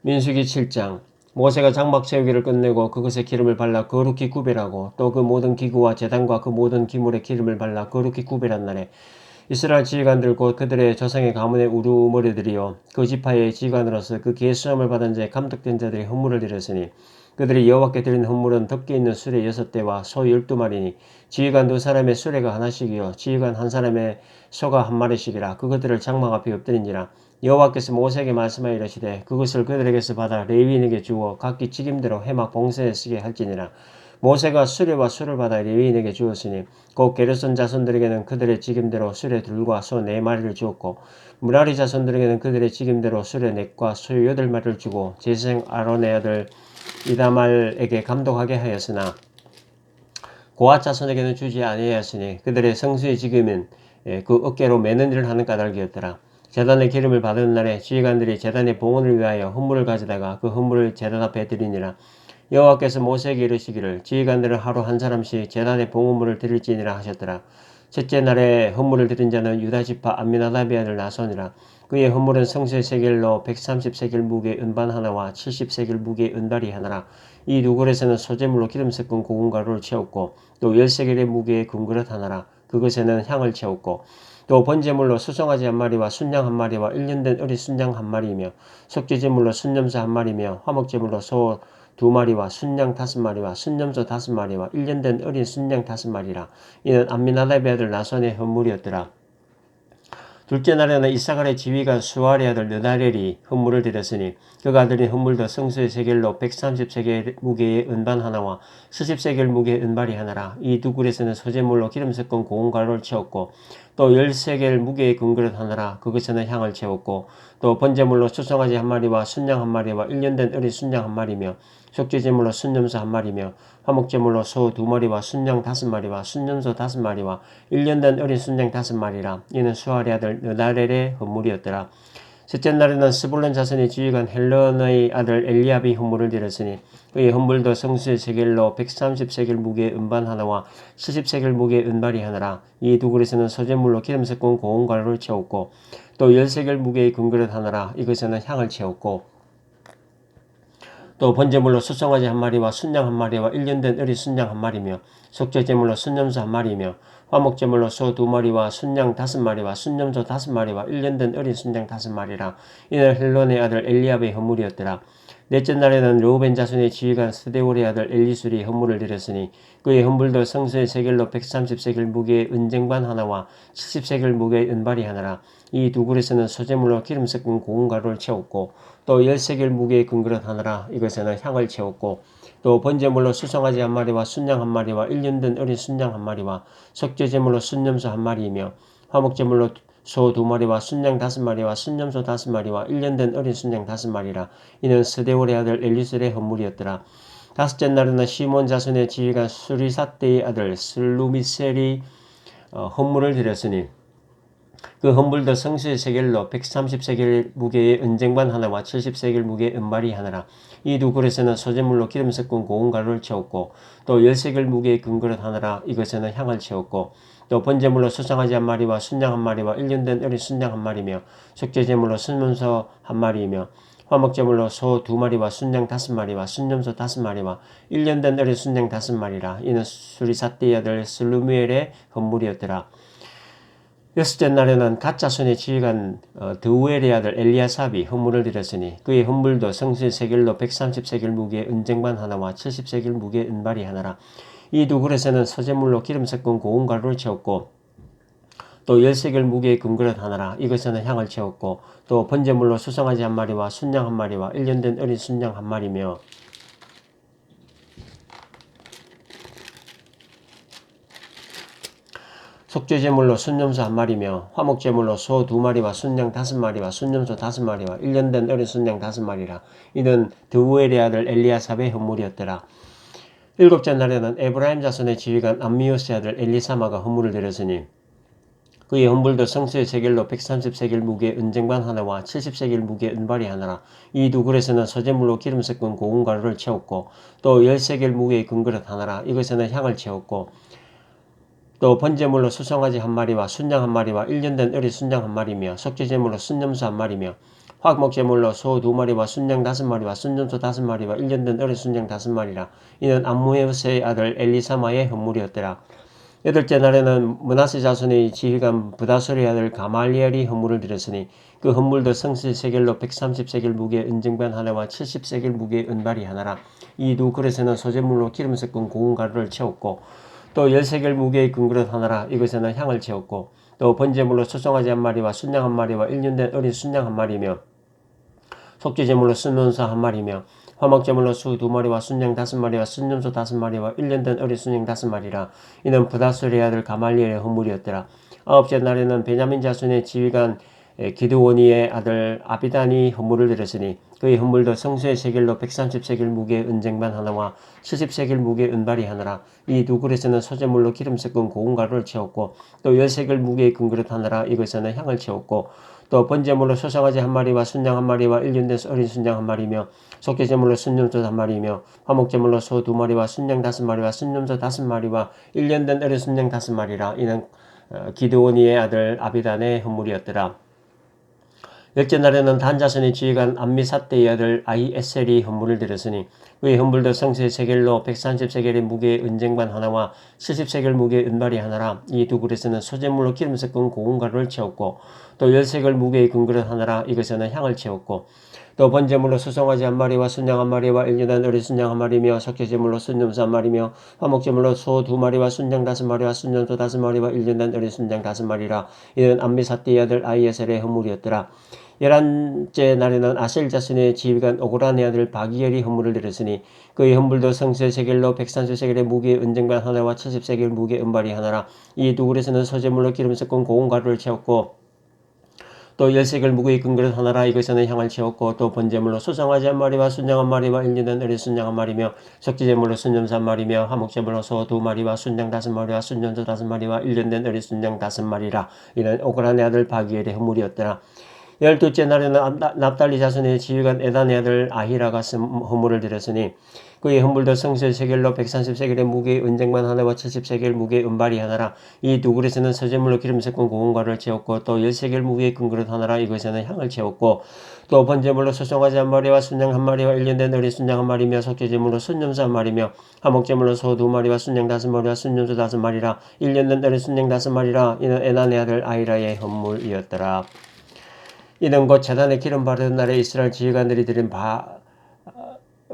민수기 7장. 모세가 장막 채우기를 끝내고 그것에 기름을 발라 거룩히 구별하고 또 그 모든 기구와 제단과 그 모든 기물에 기름을 발라 거룩히 구별한 날에 이스라엘 지휘관들 곧 그들의 조상의 가문의 우두머리들이요 그 지파의 지휘관으로서 그 계수함을 받은 자의 감독된 자들이 헌물을 드렸으니 그들이 여호와께 드린 헌물은 덮개 있는 수레 6대와 소 12마리니 지휘관 2사람의 수레가 하나씩이요 지휘관 한 사람의 소가 한 마리씩이라 그것들을 장막 앞에 엎드린지라. 여호와께서 모세에게 말씀하여 이르시되 그것을 그들에게서 받아 레위인에게 주어 각기 직임대로 해막 봉사에 쓰게 할지니라. 모세가 수레와 소를 받아 레위인에게 주었으니 곧 게르손 자손들에게는 그들의 직임대로 수레 둘과 소 4마리를 주었고 무라리 자손들에게는 그들의 직임대로 수레 넷과 소 8마리를 주고 제사장 아론의 아들 이다말에게 감독하게 하였으나 고앗 자손에게는 주지 아니하였으니 그들의 성수의 직임은 그 어깨로 매는 일을 하는 까닭이었더라. 제단의 기름을 받은 날에 지휘관들이 제단의 봉헌을 위하여 헌물을 가져다가 그 헌물을 제단 앞에 드리니라. 여호와께서 모세에게 이르시기를 지휘관들은 하루 한 사람씩 제단의 봉헌물을 드릴지니라 하셨더라. 첫째 날에 헌물을 드린 자는 유다지파 암미나답의 아들 나손이라. 그의 헌물은 성수의 세겔로 130세겔 무게의 은반 하나와 70세겔 무게의 은발이 하나라. 이 두 그릇에는 소재물로 기름 섞은 고운 가루를 채웠고 또 10세겔의 무게의 금그릇 하나라. 그것에는 향을 채웠고 또 번제물로 수송아지 한 마리와 순양 한 마리와 1년 된 어린 순양 한 마리이며 속죄제물로 순염소 한 마리며 화목제물로 소 2마리와 순양 5마리와 순염소 5마리와 1년 된 어린 순양 5마리라. 이는 암미나답의 아들 나손의 헌물이었더라. 둘째 날에는 이사갈의 지휘관 수알의 아들 느다렐이 헌물을 드렸으니 그가 드린 헌물도 성수의 세겔로 130세겔 무게의 은반 하나와 70세겔 무게의 은발이 하나라. 이 두 그릇에는 소재물로 기름 섞은 고운 가루를 채웠고 또 10세겔 무게의 금그릇 하나라. 그것에는 향을 채웠고 또 번제물로 수송아지 한 마리와 순양 한 마리와 1년 된 어린 순양 한 마리며 속죄제물로 순염소 한 마리며 화목제물로 소 2마리와 순양 5마리와 순염소 5마리와 1년 된 어린 순양 5마리라. 이는 수알의 아들 느다렐의 헌물이었더라. 셋째 날에는 스불론 자손의 지휘관 헬론의 아들 엘리압이 헌물을 드렸으니 그의 헌물도 성수의 세겔로 130세겔 무게의 은반 하나와 70세겔 무게의 은발이 하나라. 이 두 그릇에는 소재물로 기름 섞은 고운 가루를 채웠고 또 10세겔 무게의 금그릇 하나라. 이것에는 향을 채웠고 또 번제물로 수송아지 한 마리와 순양 한 마리와 1년 된 어린 순양 한 마리며 속죄제물로 순염소 한 마리며 화목제물로 소 2마리와 순양 5마리와 순염소 5마리와 1년 된 어린 순양 5마리라. 이는 헬론의 아들 엘리압의 헌물이었더라. 넷째 날에는 르우벤 자손의 지휘관 스데월의 아들 엘리술이 헌물을 드렸으니 그의 헌물도 성수의 세겔로 130세겔 무게의 은쟁반 하나와 70세겔 무게의 은발이 하나라. 이 두 그릇에는 소재물로 기름 섞은 고운 가루를 채웠고 또 10세겔 무게의 금그릇 하나라. 이것에는 향을 채웠고 또 번제물로 수송아지 한 마리와 순양 한 마리와 1년 된 어린 순양 한 마리와 속죄제물로 순염소 한 마리이며 화목제물로 소 2마리와 순양 5마리와 순염소 5마리와 1년 된 어린 순양 5마리라. 이는 스데월의 아들 엘리술의 헌물이었더라. 다섯째 날에는 시몬 자손의 지휘관 수리사떼의 아들 슬루미셀이 헌물을 드렸으니 그 헌물도 성수의 세겔로 130세겔 무게의 은쟁반 하나와 70세겔 무게의 은발이 하나라. 이 두 그릇에는 소재물로 기름 섞은 고운 가루를 채웠고 또 10세겔 무게의 금그릇 하나라. 이것에는 향을 채웠고 또 번제물로 수송아지 한 마리와 순양 한 마리와 1년 된 어린 순양 한 마리며 속죄제물로 순염소 한 마리이며 화목제물로 소 2마리와 순양 5마리와 순염소 5마리와 1년 된 어린 순양 5마리라. 이는 수리사떼의 아들 슬루미엘의 헌물이었더라. 여섯째 날에는 갓 자손의 지휘관 드우엘의 아들 엘리아삽이 헌물을 드렸으니 그의 헌물도 성수의 세겔로 130세겔 무게의 은쟁반 하나와 70세겔 무게의 은발이 하나라. 이 두 그릇에는 소재물로 기름 섞은 고운 가루를 채웠고 또 10세겔 무게의 금그릇 하나라. 이것에는 향을 채웠고 또 번제물로 수송아지 한 마리와 순양 한 마리와 1년 된 어린 순양 한 마리며 속죄제물로 순염소 한 마리며 화목제물로 소 2마리와 순양 5마리와 순염소 5마리와 1년 된 어린 순양 5마리라. 이는 드우엘의 아들 엘리아삽의 헌물이었더라. 일곱째 날에는 에브라임 자손의 지휘관 암미우스의 아들 엘리사마가 헌물을 드렸으니 그의 헌물도 성수의 세겔로 130세겔 무게의 은쟁반 하나와 70세겔 무게의 은발이 하나라. 이 두 그릇에는 소재물로 기름 섞은 고운 가루를 채웠고 또 10세겔 무게의 금그릇 하나라. 이것에는 향을 채웠고 또 번제물로 수송아지 한 마리와 순양 한 마리와 1년 된 어린 순양 한 마리며 속죄제물로 순염소 한 마리며 화목제물로 소 2마리와 순양 5마리와 순염소 5마리와 1년 된 어린 순양 5마리라. 이는 암무에서의 아들 엘리사마의 헌물이었더라. 여덟째 날에는 므낫세 자손의 지휘관 부다솔의 아들 가말리엘이 헌물을 드렸으니 그 헌물도 성실 세겔로 130세겔 무게의 은쟁반 하나와 70세겔 무게의 은발이 하나라. 이 두 그릇에는 소재물로 기름 섞은 고운 가루를 채웠고 또 10세겔 무게의 금그릇 하나라. 이것에는 향을 채웠고 또 번제물로 소송아지 한 마리와 순양 한 마리와 1년 된 어린 순양 한 마리며 속죄제물로 순염소 한 마리며 화목제물로 수 2마리와 순양 5마리와 순염소 5마리와 1년 된 어린 순양 5마리라. 이는 부다솔의 아들 가말리엘의 헌물이었더라. 아홉째 날에는 베냐민 자손의 지휘관 기드오니의 아들 아비단이 헌물을 드렸으니 그의 헌물도 성소의 세겔로 130세겔 무게의 은쟁반 하나와 70세겔 무게의 은발이 하나라. 이 두 그릇에는 소재물로 기름 섞은 고운 가루를 채웠고 또 10세겔 무게의 금그릇 하나라. 이것에는 향을 채웠고 또 번제물로 소송아지 한 마리와 순양 한 마리와 1년 된 어린 순양 한 마리며 속죄제물로 순염소 한 마리며 화목제물로 소 2마리와 순양 5마리와 순염소 5마리와 1년 된 어린 순양 5마리라. 이는 기드오니의 아들 아비단의 헌물이었더라. 열째 날에는 단 자손의 지휘관 암미사대의 아들 아히에셀이 헌물을 드렸으니 그의 헌물도 성소의 세겔로 130세겔의 무게의 은쟁반 하나와 70세겔 무게의 은발이 하나라. 이 두 그릇에는 소재물로 기름 섞은 고운 가루를 채웠고 또 10세겔 무게의 금그릇 하나라. 이것에는 향을 채웠고 또 번제물로 수송아지 한 마리와 순양 한 마리와 1년 된 어린 순양 한 마리며 속죄제물로 순염소 한 마리며 화목제물로 소 2마리와 순양 5마리와 순염소 5마리와 1년 된 어린 순양 5마리라. 이는 암미사대의 아들 아히에셀의 헌물이었더라. 11째 날에는 아셀 자손의 지휘관 오고란의 아들 바기엘이 헌물을 드렸으니 그의 헌물도 성소의 세겔로 130세겔의 무게의 은쟁반 하나와 70세겔 무게의 은발이 하나라. 이 두 그릇에는 소재물로 기름 섞은 고운 가루를 채웠고 또 10세겔 무게의 금그릇 하나라. 이것에는 향을 채웠고 또 번제물로 소송아지 한 마리와 순양 한 마리와 1년 된 어린 순양 한 마리며 속죄제물로 순염소 한 마리며 화목제물로 소 2마리와 순양 5마리와 순염소 5마리와 1년 된 어린 순양 5마리라. 이는 오그란의 아들 바기엘의 헌물이었더라. 12째 날에는 납달리 자손의 지휘관 에단의 아들 아히라가 헌물을 드렸으니 그의 헌물도 성소의 세겔로 130세겔의 무게의 은쟁반 하나와 70세겔 무게의 은발이 하나라. 이 두 그릇에는 소재물로 기름 섞은 고운 가루를 채웠고 또 10세겔 무게의 금그릇 하나라. 이것에는 향을 채웠고 또 번제물로 소송아지 한 마리와 순양 한 마리와 1년 된 어린 순양 한 마리며 속죄제물로 순염소 한 마리며 화목제물로 소 2마리와 순양 5마리와 순염소 5마리라. 1년 된 어린 순양 5마리라. 이는 에단의 아들 아히라의 헌물이었더라. 이는 곧 제단에 기름 바르는 날에 이스라엘 지휘관들이 드린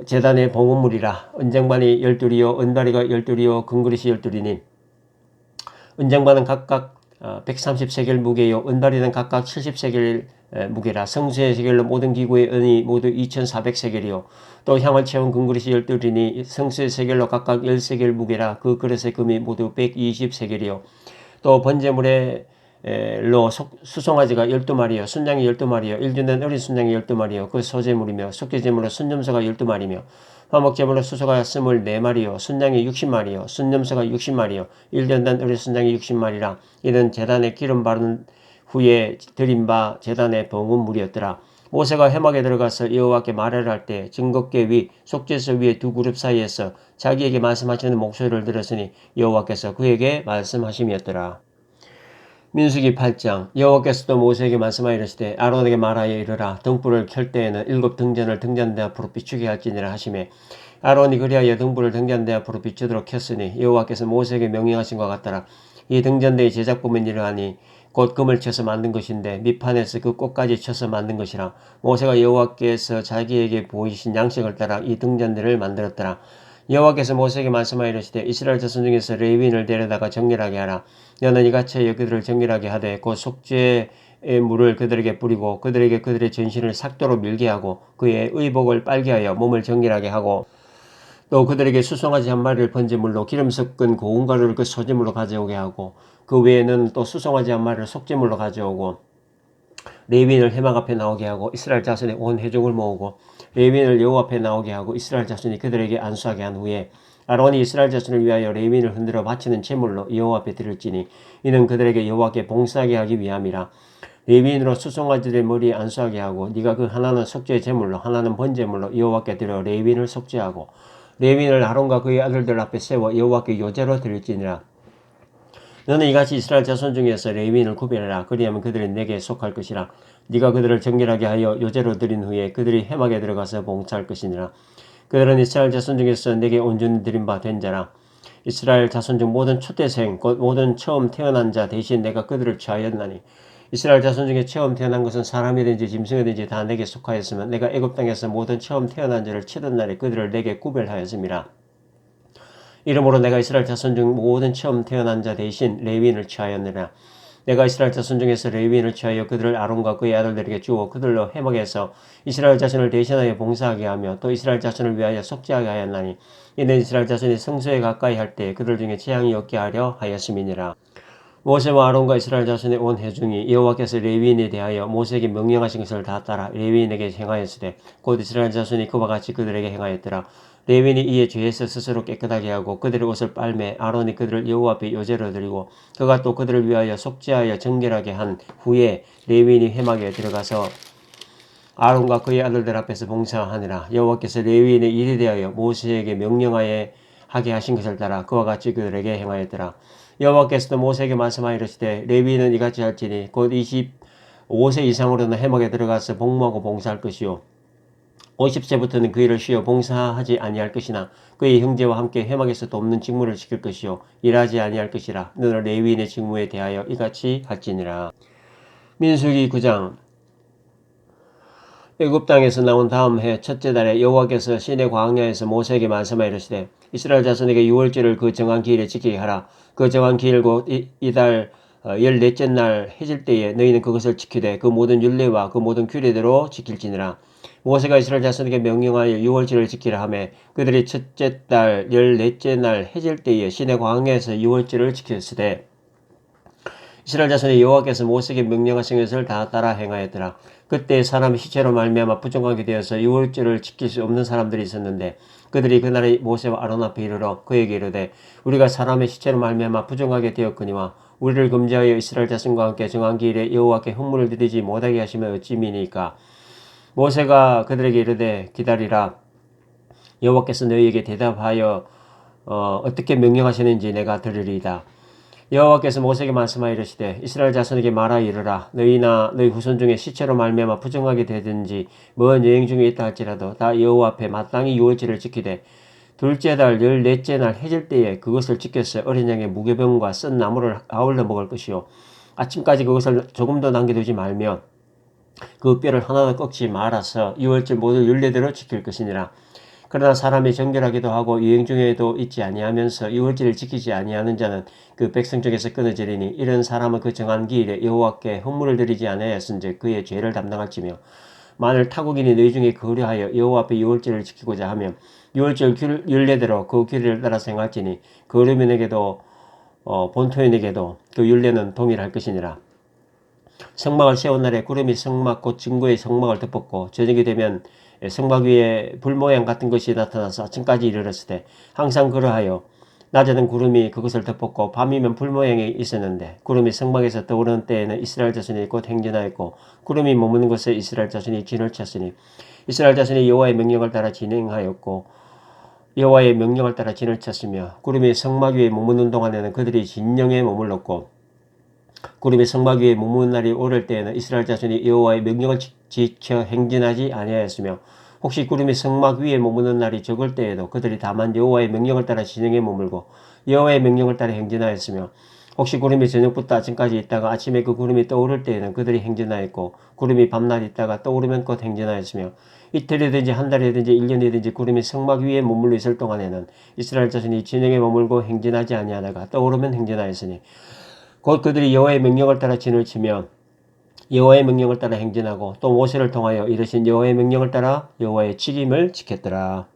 제단의 봉헌물이라. 은쟁반이 12이요 은다리가 12이요 금그릇이 12이니 은쟁반은 각각 130세겔 무게요 은다리는 각각 70세겔 무게라. 성수의 세겔로 모든 기구의 은이 모두 2400세겔이요 또 향을 채운 금그릇이 12이니 성수의 세겔로 각각 10세겔 무게라. 그 그릇의 금이 모두 120세겔이요 또 번제물에 로 수송아지가 12마리요 순양이 12마리요 1년 된 어린 순양이 12마리요 그 소재물이며 속죄제물로 순염소가 12마리며 화목제물로 수소가 24마리요 순양이 60마리요 순염소가 60마리요 1년 된 어린 순양이 60마리라. 이는 제단에 기름 바른 후에 드린 바 제단의 봉헌물이었더라. 모세가 회막에 들어가서 여호와께 말을 할 때 증거궤 위 속죄소 위에 두 그룹 사이에서 자기에게 말씀하시는 목소리를 들었으니 여호와께서 그에게 말씀하심이었더라. 민수기 8장. 여호와께서도 모세에게 말씀하여 이르시되 아론에게 말하여 이르라. 등불을 켤 때에는 7 등잔을 등잔대 앞으로 비추게 할지니라 하시매 아론이 그리하여 등불을 등잔대 앞으로 비추도록 켰으니 여호와께서 모세에게 명령하신 것 같더라. 이 등잔대의 제작법은 이러하니 곧 금을 쳐서 만든 것인데 밑판에서 그 꽃까지 쳐서 만든 것이라. 모세가 여호와께서 자기에게 보이신 양식을 따라 이 등잔대를 만들었더라. 여호와께서 모세에게 말씀하여 이르시되 이스라엘 자손 중에서 레위인을 데려다가 정결하게 하라. 너는 이같이 그들을 정결하게 하되 곧 속죄의 물을 그들에게 뿌리고 그들에게 그들의 전신을 삭도로 밀게 하고 그의 의복을 빨게 하여 몸을 정결하게 하고 또 그들에게 수송아지 한 마리를 번제물로 기름 섞은 고운 가루를 그 소제물로 가져오게 하고 그 외에는 또 수송아지 한 마리를 속죄물로 가져오고 레위인을 회막 앞에 나오게 하고 이스라엘 자손의 온 회중을 모으고 레위인을 여호와 앞에 나오게 하고 이스라엘 자손이 그들에게 안수하게 한 후에 아론이 이스라엘 자손을 위하여 레위인을 흔들어 바치는 제물로 여호와 앞에 드릴지니 이는 그들에게 여호와께 봉사하게 하기 위함이라. 레위인으로 수송아지들의 머리에 안수하게 하고 네가 그 하나는 속죄 제물로 하나는 번제물로 여호와께 드려 레위인을 속죄하고 레위인을 아론과 그의 아들들 앞에 세워 여호와께 요제로 드릴지니라. 너는 이같이 이스라엘 자손 중에서 레위인을 구별하라. 그리하면 그들은 내게 속할 것이라. 네가 그들을 정결하게 하여 요제로 드린 후에 그들이 회막에 들어가서 봉사할 것이니라. 그들은 이스라엘 자손 중에서 내게 온전히 드린 바 된 자라. 이스라엘 자손 중 모든 초대생 곧 모든 처음 태어난 자 대신 내가 그들을 취하였나니 이스라엘 자손 중에 처음 태어난 것은 사람이든지 짐승이든지 다 내게 속하였으면 내가 애굽 땅에서 모든 처음 태어난 자를 치던 날에 그들을 내게 구별하였음이라. 이러므로 내가 이스라엘 자손 중 모든 처음 태어난 자 대신 레위인을 취하였느라. 내가 이스라엘 자손 중에서 레위인을 취하여 그들을 아론과 그의 아들들에게 주어 그들로 회막에서 이스라엘 자손을 대신하여 봉사하게 하며 또 이스라엘 자손을 위하여 속죄하게 하였나니 이는 이스라엘 자손이 성소에 가까이 할 때 그들 중에 재앙이 없게 하려 하였음이니라. 모세와 아론과 이스라엘 자손의 온 회중이 여호와께서 레위인에 대하여 모세에게 명령하신 것을 다 따라 레위인에게 행하였으되 곧 이스라엘 자손이 그와 같이 그들에게 행하였더라. 레위인이 이에 죄에서 스스로 깨끗하게 하고 그들의 옷을 빨매 아론이 그들을 여호와 앞에 요제로 드리고 그가 또 그들을 위하여 속죄하여 정결하게 한 후에 레위인이 회막에 들어가서 아론과 그의 아들들 앞에서 봉사하니라. 여호와께서 레위인의 일에 대하여 모세에게 명령하여 하게 하신 것을 따라 그와 같이 그들에게 행하였더라. 여호와께서도 모세에게 말씀하여 이르시되 레위인은 이같이 할지니 곧 25세 이상으로는 회막에 들어가서 복무하고 봉사할 것이요 50세부터는 그 일을 쉬어 봉사하지 아니할 것이나 그의 형제와 함께 회막에서 돕는 직무를 지킬 것이요 일하지 아니할 것이라. 너는 레위인의 직무에 대하여 이같이 할지니라. 민수기 9장. 애굽 땅에서 나온 다음 해 첫째 달에 여호와께서 시내 광야에서 모세에게 말씀하여 이르시되 이스라엘 자손에게 유월절을 그 정한 기일에 지키게 하라. 그 정한 기일 곧 이달 14째 날 해질 때에 너희는 그것을 지키되 그 모든 율례와 그 모든 규례대로 지킬지니라. 모세가 이스라엘 자손에게 명령하여 유월절을 지키라 하며 그들이 첫째 달 14째 날 해질 때에 시내 광야에서 유월절을 지켰으되 이스라엘 자손이 여호와께서 모세에게 명령하신 것을 다 따라 행하였더라. 그때 사람의 시체로 말미암아 부정하게 되어서 유월절을 지킬 수 없는 사람들이 있었는데 그들이 그날에 모세와 아론 앞에 이르러 그에게 이르되 우리가 사람의 시체로 말미암아 부정하게 되었거니와 우리를 금지하여 이스라엘 자손과 함께 정한 기일에 여호와께 헌물을 드리지 못하게 하시면 어찌미니까. 모세가 그들에게 이르되 기다리라. 여호와께서 너희에게 대답하여 어떻게 명령하시는지 내가 들으리이다. 여호와께서 모세에게 말씀하여 이르시되 이스라엘 자손에게 말하여 이르라. 너희나 너희 후손 중에 시체로 말미암아 부정하게 되든지 먼 여행 중에 있다 할지라도 다 여호와 앞에 마땅히 유월절을 지키되 둘째 달 14째 날 해질 때에 그것을 지켜서 어린 양의 무교병과 쓴 나무를 아울러 먹을 것이요 아침까지 그것을 조금도 남겨두지 말며 그 뼈를 하나도 꺾지 말아서 유월절 모든 율례대로 지킬 것이니라. 그러나 사람이 정결하기도 하고 유행 중에도 있지 아니하면서 유월절을 지키지 아니하는 자는 그 백성 중에서 끊어지리니 이런 사람은 그 정한 기일에 여호와께 헌물을 드리지 아니하였은즉 그의 죄를 담당할지며 만일 타국인이 너희 중에 거류하여 여호와 앞에 유월절을 지키고자 하면 유월절 율례대로 그 규례를 따라 행할지니 거류민에게도 본토인에게도 그 율례는 동일할 것이니라. 성막을 세운 날에 구름이 성막 곧 증거의 성막을 덮었고 저녁이 되면 성막 위에 불 모양 같은 것이 나타나서 아침까지 이르렀을 때 항상 그러하여 낮에는 구름이 그것을 덮었고 밤이면 불 모양이 있었는데 구름이 성막에서 떠오르는 때에는 이스라엘 자손이 곧 행진하였고 구름이 머무는 곳에 이스라엘 자손이 진을 쳤으니 이스라엘 자손이 여호와의 명령을 따라 진행하였고 여호와의 명령을 따라 진을 쳤으며 구름이 성막 위에 머무는 동안에는 그들이 진영에 머물렀고 구름이 성막 위에 머무는 날이 오를 때에는 이스라엘 자손이 여호와의 명령을 지켜 행진하지 아니하였으며 혹시 구름이 성막 위에 머무는 날이 적을 때에도 그들이 다만 여호와의 명령을 따라 진영에 머물고 여호와의 명령을 따라 행진하였으며 혹시 구름이 저녁부터 아침까지 있다가 아침에 그 구름이 떠오를 때에는 그들이 행진하였고 구름이 밤낮 있다가 떠오르면 곧 행진하였으며 이틀이든지 한 달이든지 1년이든지 구름이 성막 위에 머물러 있을 동안에는 이스라엘 자손이 진영에 머물고 행진하지 아니하다가 떠오르면 행진하였으니 곧 그들이 여호와의 명령을 따라 진을 치며 여호와의 명령을 따라 행진하고 또 모세를 통하여 이르신 여호와의 명령을 따라 여호와의 책임을 지켰더라.